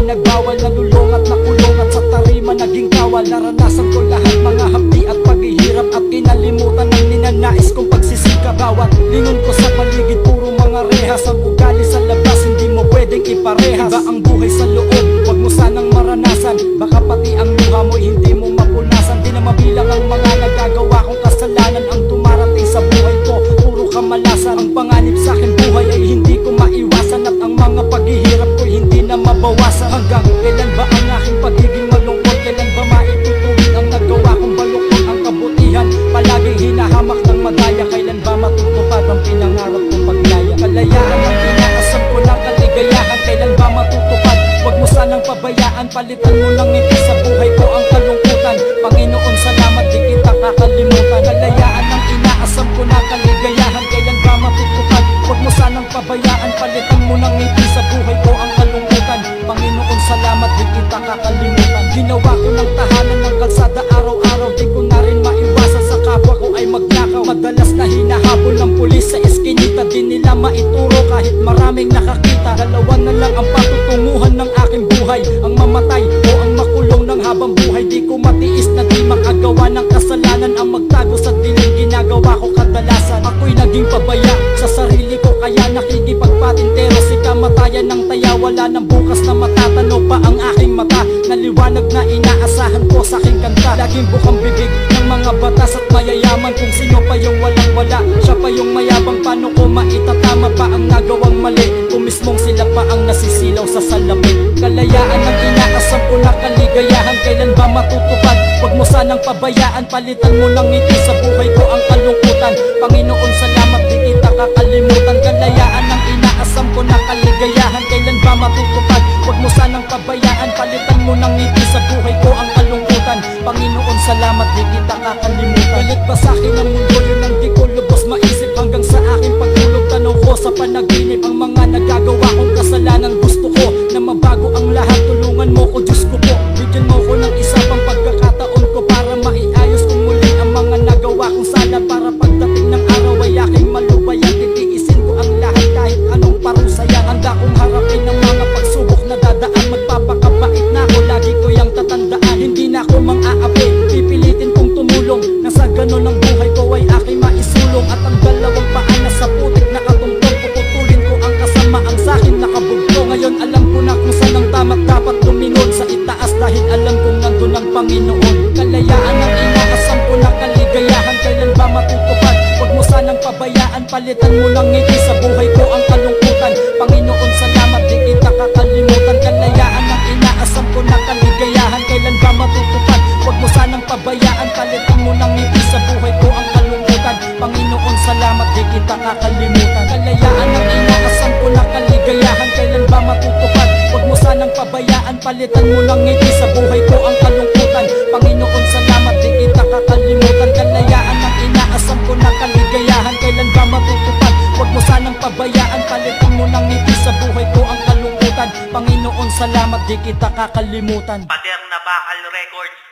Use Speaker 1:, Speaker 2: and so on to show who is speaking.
Speaker 1: pinagbawal, nalulong at nakulong at sa tarima naging kawal. Naranasan ko lahat, mga hapdi at paghihirap, at kinalimutan ang ninanais kong pagsisikap. Bawat lingon ko sa paligid, puro mga rehas. Ang ugali sa labas, hindi mo pwedeng iparehas. Iba ang buhay sa loob, wag mo sanang maranasan. Baka pati ang luha mo'y hindi mo mapunasan. Di na mabilang ang mga nagagawa kong kasalanan. Ang dumarating sa buhay ko, puro kamalasan. Ang panganib sa aking buhay ay hindi ko maiwasan, at ang mga paghihirap ko hindi na mabawasan. Hanggang kailan ba ang aking pagiging malungkot? Kailan ba maitutuwid ang nagawa kong baluktot? Ang kabutihan palaging hinahamak ng madaya. Kailan ba matutupad ang pinangarap kong paglaya? Kalayaan ang inaasam ko na kaligayahan, kailan ba matutupad? Huwag mo sanang pabayaan, palitan mo ng ngiti sa buhay ko ang kalungkutan. Panginoon, salamat, di kita kakalimutan. Kalayaan ang inaasam ko na kaligayahan, kailan ba matutupad? Huwag mo sanang pabayaan, palitan mo ng ngiti sa buhay ko ang kalungkutan. Panginoon, salamat, di kita kakalimutan. Ginawa ko ng tahanan ng kalsada araw-araw, di ko na rin maiwasan sa kapwa ko ay magnakaw. Madalas na hinahabol ng pulis sa eskinita, di nila maituro kahit maraming nakakita. Dalawa na lang ang patutunguhan ng aking buhay, ang mamatay o ang makulong ng habang buhay. Di ko matiis na di makagawa ng kasalanan, ang magtago sa dilim ginagawa ko kadalasan. Ako'y naging pabaya sa sarili ko, kaya nakikipagpatintero. Si kamatayan ng taya, wala ng bukas na matatanaw pa ang aking mata. Naliwanag na inaasahan ko sa aking kanta, laging bukang bibig ng mga batas at mayayaman. Kung sino pa yung walang wala, siya pa yung mayabang. Paano ko maitatama pa ang nagawang mali, kung mismong sila pa ang nasisilaw sa salamin? Kalayaan ang inaasam ko na kaligayahan, kailan ba matutupad? Huwag mo sanang pabayaan, palitan mo ng ngiti sa buhay ko ang kalungkutan. Panginoon, salamat, di kita kakalimutan. Kalayaan ang inaasam ko na kaligayahan, kailan ba matutupad? Huwag mo sanang pabayaan, palitan mo ng ngiti sa buhay ko ang kalungkutan. Panginoon, salamat, di kita kakalimutan. Galit ba sa'kin ang mundo, yun ang di ko lubos maisip. Hanggang sa aking pagtulog, tanong ko sa panaginip ang mga nagagawa kong kasalanan. Gusto ko na mabago ang lahat, tulungan mo ko, Diyos ko po. Bigyan mo ko ng isa pang pagkakataon ko para maiayos kong muli ang mga nagawa kong sala. Para pagdating ng araw ay aking malubayan, titiisin ko ang lahat kahit anong parusaya. Handa kong harapin ang mga pagsubok na dadaan, magpapakabait na ako, lagi ko yang tatandaan. Hindi na ako mang-aapi, pipilitin kong tumulong, na sa ganon ang buhay ko ay aking maisulong. At ang dalawang paa na sa putik nakatungtong, puputulin ko ang kasamaang sa'kin nakabugto. Ngayon alam ko na kung saan ang tama't dapat tumingon, sa itaas dahil alam kong nandun ang Panginoon. Kalayaan ang inaasam ko na kaligayahan, kailan ba matutupad? Huwag mo sanang pabayaan, palitan mo ng ngiti sa buhay ko ang kalungkutan. Panginoon, salamat, di kita kakalimutan. Kalayaan ang inaasam ko na kaligayahan, kailan ba matutupad? Huwag mo sanang pabayaan, palitan mo ng ngiti sa buhay ko ang kalungkutan. Panginoon, salamat, di kita kakalimutan. Kalayaan ang inaasam ko na kaligayahan, kailan ba matutupad? Huwag mo sanang pabayaan, palitan mo ng ngiti sa buhay ko ang kalungkutan. Panginoon, salamat, di kita kakalimutan. Kalayaan ang inaasam ko na kaligayahan, kailan ba matutupad? Huwag mo sanang pabayaan, palitan mo ng ngiti sa buhay ko ang kalungkutan. Panginoon, salamat, di kita kakalimutan.
Speaker 2: Pader na Bakal Records.